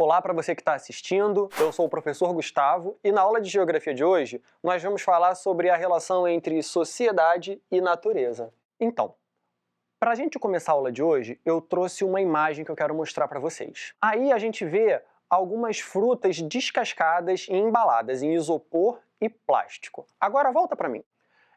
Olá para você que está assistindo, eu sou o professor Gustavo e na aula de Geografia de hoje nós vamos falar sobre a relação entre sociedade e natureza. Então, para a gente começar a aula de hoje, eu trouxe uma imagem que eu quero mostrar para vocês. Aí a gente vê algumas frutas descascadas e embaladas em isopor e plástico. Agora volta para mim.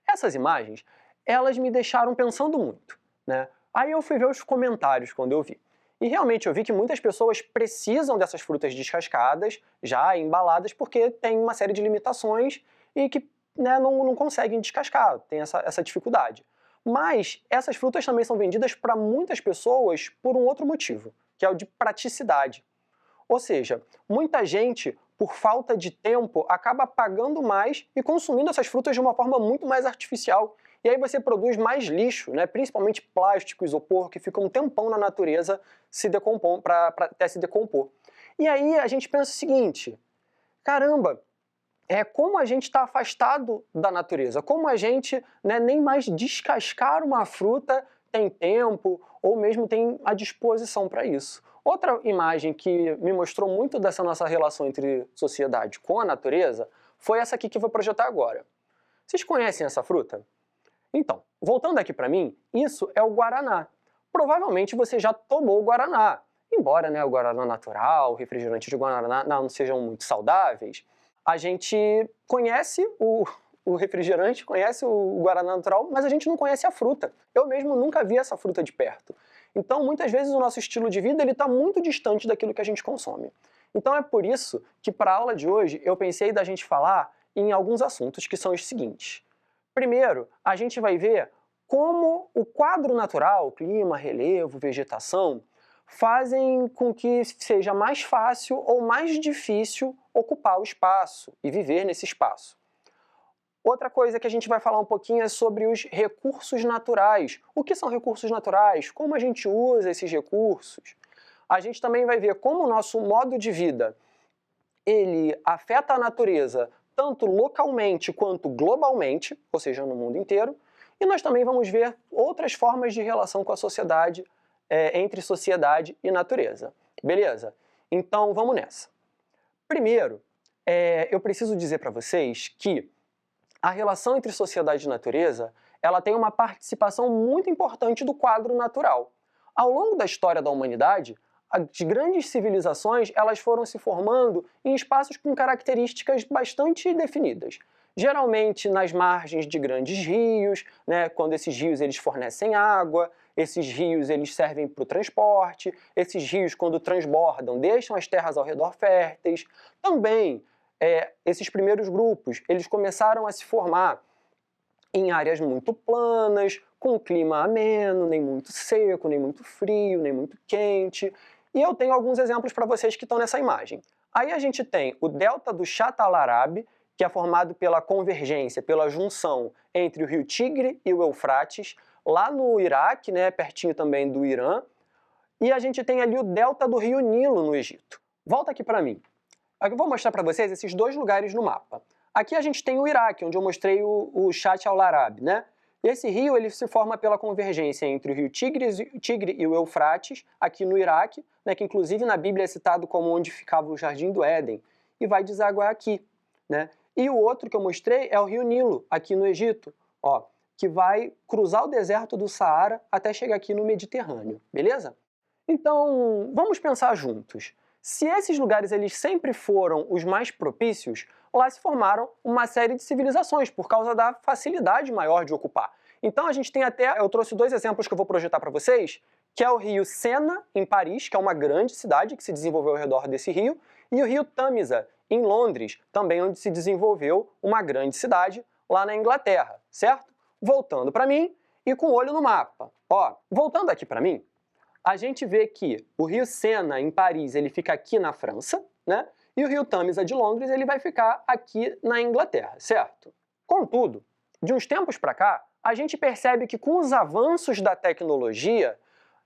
Essas imagens, elas me deixaram pensando muito, né? Aí eu fui ver os comentários quando eu vi. E realmente eu vi que muitas pessoas precisam dessas frutas descascadas, já embaladas, porque tem uma série de limitações e que não conseguem descascar, tem essa dificuldade. Mas essas frutas também são vendidas para muitas pessoas por um outro motivo, que é o de praticidade. Ou seja, muita gente, por falta de tempo, acaba pagando mais e consumindo essas frutas de uma forma muito mais artificial. E aí você produz mais lixo, né? Principalmente plástico, isopor, que fica um tempão na natureza para até se decompor. E aí a gente pensa o seguinte, caramba, como a gente está afastado da natureza, como a gente nem mais descascar uma fruta tem tempo ou mesmo tem a disposição para isso. Outra imagem que me mostrou muito dessa nossa relação entre sociedade com a natureza foi essa aqui que eu vou projetar agora. Vocês conhecem essa fruta? Então, voltando aqui para mim, isso é o guaraná. Provavelmente você já tomou o guaraná. Embora o guaraná natural, o refrigerante de guaraná não sejam muito saudáveis, a gente conhece o refrigerante, conhece o guaraná natural, mas a gente não conhece a fruta. Eu mesmo nunca vi essa fruta de perto. Então, muitas vezes, o nosso estilo de vida está muito distante daquilo que a gente consome. Então, é por isso que, para a aula de hoje, eu pensei da gente falar em alguns assuntos que são os seguintes. Primeiro, a gente vai ver como o quadro natural, clima, relevo, vegetação, fazem com que seja mais fácil ou mais difícil ocupar o espaço e viver nesse espaço. Outra coisa que a gente vai falar um pouquinho é sobre os recursos naturais. O que são recursos naturais? Como a gente usa esses recursos? A gente também vai ver como o nosso modo de vida ele afeta a natureza tanto localmente quanto globalmente, ou seja, no mundo inteiro. E nós também vamos ver outras formas de relação com a sociedade, entre sociedade e natureza. Beleza? Então vamos nessa. Primeiro, eu preciso dizer para vocês que a relação entre sociedade e natureza, ela tem uma participação muito importante do quadro natural. Ao longo da história da humanidade, as grandes civilizações elas foram se formando em espaços com características bastante definidas. Geralmente nas margens de grandes rios, quando esses rios eles fornecem água, esses rios eles servem para o transporte, esses rios quando transbordam deixam as terras ao redor férteis. Também esses primeiros grupos, eles começaram a se formar em áreas muito planas, com clima ameno, nem muito seco, nem muito frio, nem muito quente. E eu tenho alguns exemplos para vocês que estão nessa imagem. Aí a gente tem o delta do Shatt al-Arab, que é formado pela convergência, pela junção entre o rio Tigre e o Eufrates, lá no Iraque, pertinho também do Irã. E a gente tem ali o delta do rio Nilo no Egito. Volta aqui para mim. Aqui eu vou mostrar para vocês esses dois lugares no mapa. Aqui a gente tem o Iraque, onde eu mostrei o Shatt al-Arab, E esse rio ele se forma pela convergência entre o rio Tigre e o Eufrates, aqui no Iraque, que inclusive na Bíblia é citado como onde ficava o Jardim do Éden, e vai desaguar aqui. E o outro que eu mostrei é o rio Nilo, aqui no Egito, que vai cruzar o deserto do Saara até chegar aqui no Mediterrâneo, beleza? Então, vamos pensar juntos. Se esses lugares eles sempre foram os mais propícios, lá se formaram uma série de civilizações por causa da facilidade maior de ocupar. Então a gente tem eu trouxe dois exemplos que eu vou projetar para vocês, que é o rio Sena, em Paris, que é uma grande cidade que se desenvolveu ao redor desse rio, e o rio Tamisa, em Londres, também onde se desenvolveu uma grande cidade lá na Inglaterra, certo? Voltando para mim e com o olho no mapa. Voltando aqui para mim, a gente vê que o rio Sena, em Paris, ele fica aqui na França, e o rio Tamisa de Londres ele vai ficar aqui na Inglaterra, certo? Contudo, de uns tempos para cá, a gente percebe que com os avanços da tecnologia,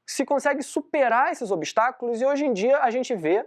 se consegue superar esses obstáculos e hoje em dia a gente vê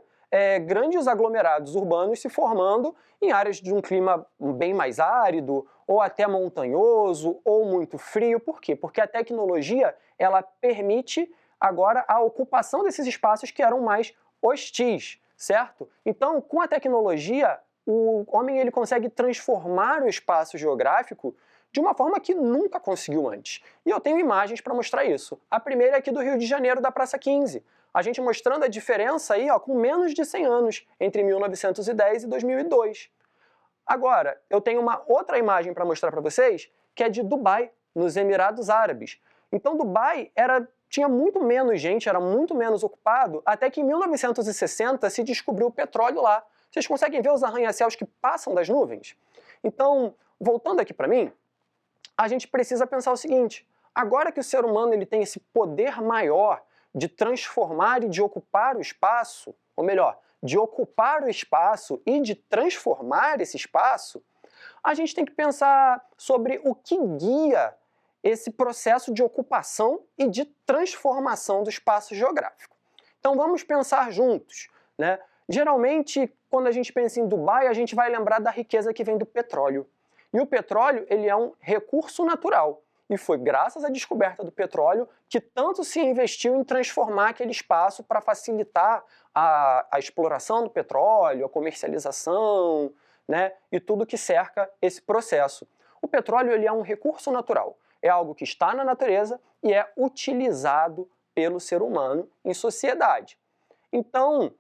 grandes aglomerados urbanos se formando em áreas de um clima bem mais árido, ou até montanhoso, ou muito frio. Por quê? Porque a tecnologia ela permite agora a ocupação desses espaços que eram mais hostis, certo? Então, com a tecnologia, o homem ele consegue transformar o espaço geográfico de uma forma que nunca conseguiu antes. E eu tenho imagens para mostrar isso. A primeira é aqui do Rio de Janeiro, da Praça 15. A gente mostrando a diferença aí, ó, com menos de 100 anos, entre 1910 e 2002. Agora, eu tenho uma outra imagem para mostrar para vocês, que é de Dubai, nos Emirados Árabes. Então, Dubai tinha muito menos gente, era muito menos ocupado, até que em 1960 se descobriu o petróleo lá. Vocês conseguem ver os arranha-céus que passam das nuvens? Então, voltando aqui para mim, a gente precisa pensar o seguinte: agora que o ser humano ele tem esse poder maior de transformar e de ocupar o espaço, ou melhor, de ocupar o espaço e de transformar esse espaço, a gente tem que pensar sobre o que guia esse processo de ocupação e de transformação do espaço geográfico. Então vamos pensar juntos, né? Geralmente, quando a gente pensa em Dubai, a gente vai lembrar da riqueza que vem do petróleo. E o petróleo ele é um recurso natural. E foi graças à descoberta do petróleo que tanto se investiu em transformar aquele espaço para facilitar a exploração do petróleo, a comercialização, né, e tudo que cerca esse processo. O petróleo ele é um recurso natural, é algo que está na natureza e é utilizado pelo ser humano em sociedade. Então,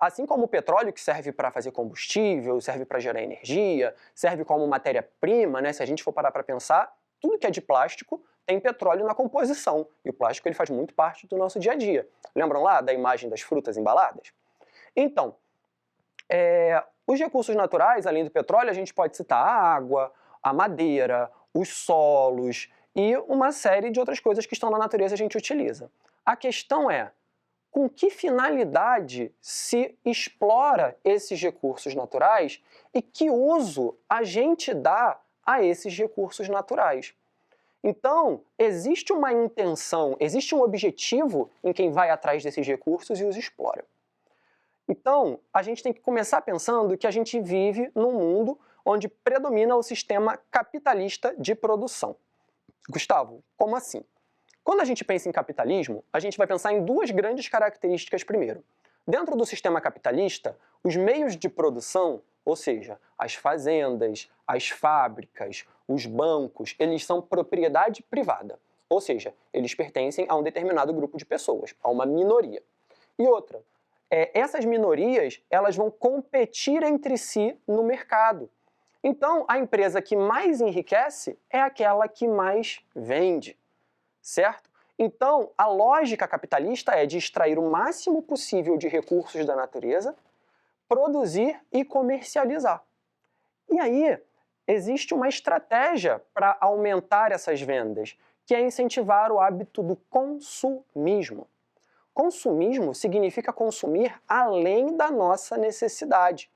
assim como o petróleo, que serve para fazer combustível, serve para gerar energia, serve como matéria-prima, né, se a gente for parar para pensar, tudo que é de plástico tem petróleo na composição, e o plástico ele faz muito parte do nosso dia a dia. Lembram lá da imagem das frutas embaladas? Então, os recursos naturais, além do petróleo, a gente pode citar a água, a madeira, os solos e uma série de outras coisas que estão na natureza a gente utiliza. A questão é, com que finalidade se explora esses recursos naturais e que uso a gente dá a esses recursos naturais? Então, existe uma intenção, existe um objetivo em quem vai atrás desses recursos e os explora. Então, a gente tem que começar pensando que a gente vive num mundo onde predomina o sistema capitalista de produção. Gustavo, como assim? Quando a gente pensa em capitalismo, a gente vai pensar em duas grandes características primeiro. Dentro do sistema capitalista, os meios de produção, ou seja, as fazendas, as fábricas, os bancos, eles são propriedade privada. Ou seja, eles pertencem a um determinado grupo de pessoas, a uma minoria. E outra, essas minorias elas vão competir entre si no mercado. Então, a empresa que mais enriquece é aquela que mais vende, certo? Então, a lógica capitalista é de extrair o máximo possível de recursos da natureza, produzir e comercializar. E aí, existe uma estratégia para aumentar essas vendas, que é incentivar o hábito do consumismo. Consumismo significa consumir além da nossa necessidade.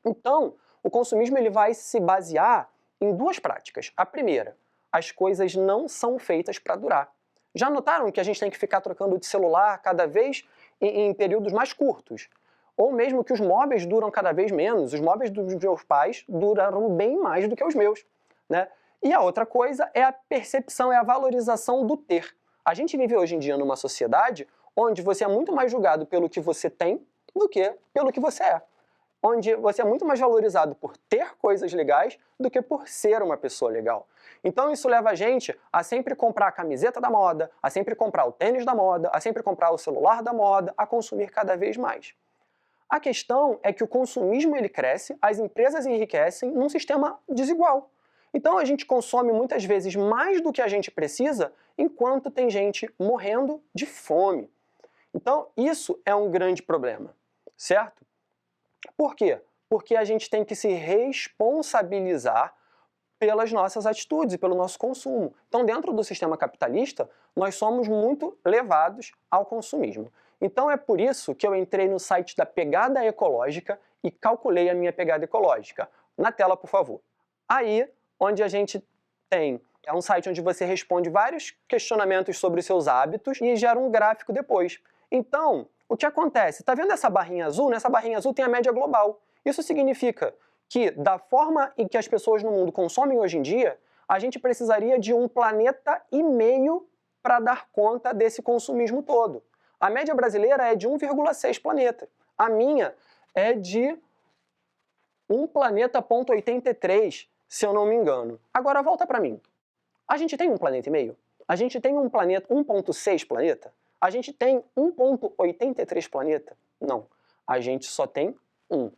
Então, o consumismo ele vai se basear em duas práticas. A primeira, as coisas não são feitas para durar. Já notaram que a gente tem que ficar trocando de celular cada vez em períodos mais curtos? Ou mesmo que os móveis duram cada vez menos. Os móveis dos meus pais duraram bem mais do que os meus, né? E a outra coisa é a percepção, é a valorização do ter. A gente vive hoje em dia numa sociedade onde você é muito mais julgado pelo que você tem do que pelo que você é. Onde você é muito mais valorizado por ter coisas legais do que por ser uma pessoa legal. Então isso leva a gente a sempre comprar a camiseta da moda, a sempre comprar o tênis da moda, a sempre comprar o celular da moda, a consumir cada vez mais. A questão é que o consumismo ele cresce, as empresas enriquecem num sistema desigual. Então a gente consome muitas vezes mais do que a gente precisa, enquanto tem gente morrendo de fome. Então isso é um grande problema, certo? Por quê? Porque a gente tem que se responsabilizar pelas nossas atitudes e pelo nosso consumo. Então, dentro do sistema capitalista, nós somos muito levados ao consumismo. Então, é por isso que eu entrei no site da Pegada Ecológica e calculei a minha pegada ecológica. Na tela, por favor. Aí, onde a gente tem, é um site onde você responde vários questionamentos sobre os seus hábitos e gera um gráfico depois. Então, o que acontece? Está vendo essa barrinha azul? Nessa barrinha azul tem a média global. Isso significa que, da forma em que as pessoas no mundo consomem hoje em dia, a gente precisaria de 1,5 planeta para dar conta desse consumismo todo. A média brasileira é de 1,6 planeta. A minha é de 1 planeta, 83, se eu não me engano. Agora volta para mim. A gente tem 1 planeta e meio? A gente tem um planeta, 1,6 planeta? A gente tem 1,83 planeta? Não. A gente só tem 1.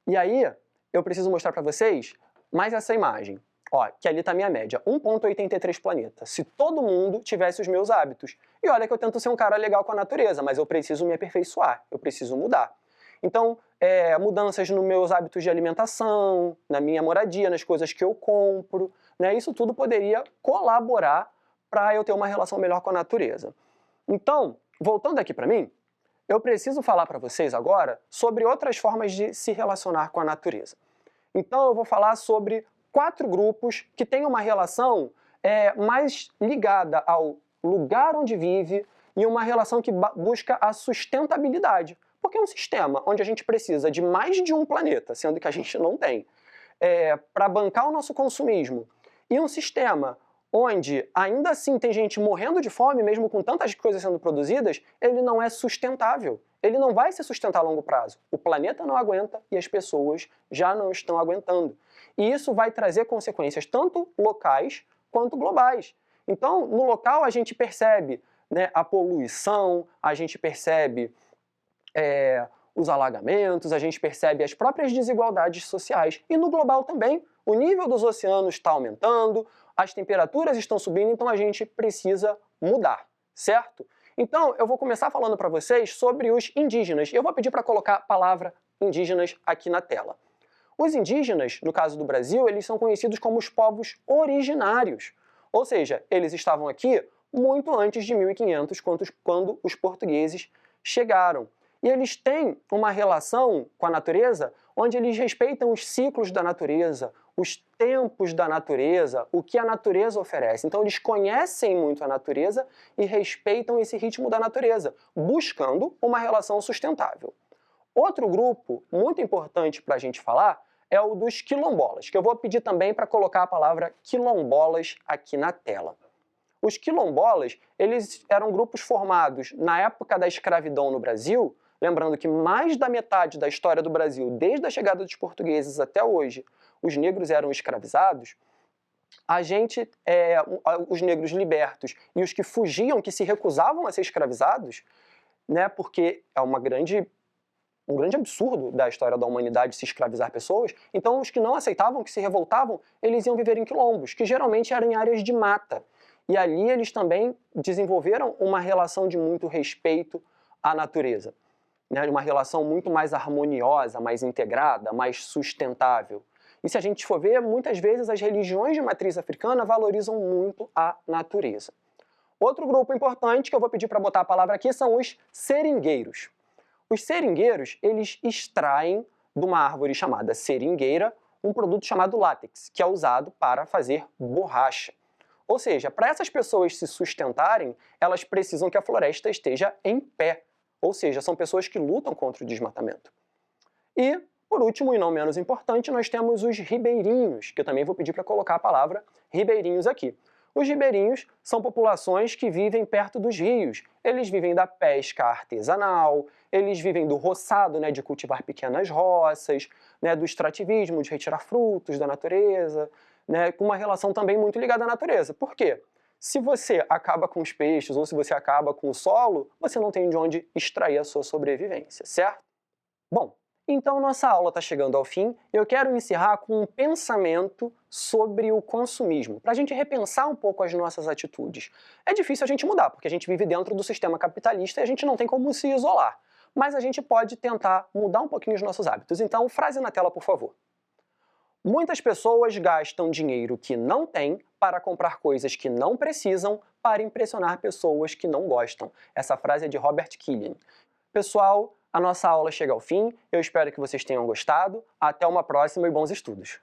E aí, eu preciso mostrar para vocês mais essa imagem. Ó, que ali está a minha média, 1,83 planeta. Se todo mundo tivesse os meus hábitos. E olha que eu tento ser um cara legal com a natureza, mas eu preciso me aperfeiçoar, eu preciso mudar. Então, mudanças nos meus hábitos de alimentação, na minha moradia, nas coisas que eu compro, né? Isso tudo poderia colaborar para eu ter uma relação melhor com a natureza. Então, voltando aqui para mim, eu preciso falar para vocês agora sobre outras formas de se relacionar com a natureza. Então, eu vou falar sobre 4 grupos que têm uma relação mais ligada ao lugar onde vive e uma relação que busca a sustentabilidade. Porque é um sistema onde a gente precisa de mais de um planeta, sendo que a gente não tem, para bancar o nosso consumismo. E um sistema onde ainda assim tem gente morrendo de fome, mesmo com tantas coisas sendo produzidas, ele não é sustentável. Ele não vai se sustentar a longo prazo. O planeta não aguenta e as pessoas já não estão aguentando. E isso vai trazer consequências tanto locais quanto globais. Então, no local a gente percebe, né, a poluição, a gente percebe os alagamentos, a gente percebe as próprias desigualdades sociais. E no global também, o nível dos oceanos está aumentando, as temperaturas estão subindo, então a gente precisa mudar, certo? Então, eu vou começar falando para vocês sobre os indígenas. Eu vou pedir para colocar a palavra indígenas aqui na tela. Os indígenas, no caso do Brasil, eles são conhecidos como os povos originários. Ou seja, eles estavam aqui muito antes de 1500, quando os portugueses chegaram. E eles têm uma relação com a natureza onde eles respeitam os ciclos da natureza, os tempos da natureza, o que a natureza oferece. Então eles conhecem muito a natureza e respeitam esse ritmo da natureza, buscando uma relação sustentável. Outro grupo muito importante para a gente falar é o dos quilombolas, que eu vou pedir também para colocar a palavra quilombolas aqui na tela. Os quilombolas, eles eram grupos formados na época da escravidão no Brasil. Lembrando que mais da metade da história do Brasil, desde a chegada dos portugueses até hoje, os negros eram escravizados. Os negros libertos e os que fugiam, que se recusavam a ser escravizados, né, porque é um grande absurdo da história da humanidade se escravizar pessoas, então os que não aceitavam, que se revoltavam, eles iam viver em quilombos, que geralmente eram em áreas de mata. E ali eles também desenvolveram uma relação de muito respeito à natureza. Uma relação muito mais harmoniosa, mais integrada, mais sustentável. E se a gente for ver, muitas vezes as religiões de matriz africana valorizam muito a natureza. Outro grupo importante que eu vou pedir para botar a palavra aqui são os seringueiros. Os seringueiros, eles extraem de uma árvore chamada seringueira um produto chamado látex, que é usado para fazer borracha. Ou seja, para essas pessoas se sustentarem, elas precisam que a floresta esteja em pé. Ou seja, são pessoas que lutam contra o desmatamento. E, por último e não menos importante, nós temos os ribeirinhos, que eu também vou pedir para colocar a palavra ribeirinhos aqui. Os ribeirinhos são populações que vivem perto dos rios. Eles vivem da pesca artesanal, eles vivem do roçado, né, de cultivar pequenas roças, né, do extrativismo, de retirar frutos da natureza, né, com uma relação também muito ligada à natureza. Por quê? Se você acaba com os peixes ou se você acaba com o solo, você não tem de onde extrair a sua sobrevivência, certo? Bom, então nossa aula está chegando ao fim e eu quero encerrar com um pensamento sobre o consumismo, para a gente repensar um pouco as nossas atitudes. É difícil a gente mudar, porque a gente vive dentro do sistema capitalista e a gente não tem como se isolar, mas a gente pode tentar mudar um pouquinho os nossos hábitos. Então, frase na tela, por favor. Muitas pessoas gastam dinheiro que não têm para comprar coisas que não precisam para impressionar pessoas que não gostam. Essa frase é de Robert Killian. Pessoal, a nossa aula chega ao fim. Eu espero que vocês tenham gostado. Até uma próxima e bons estudos!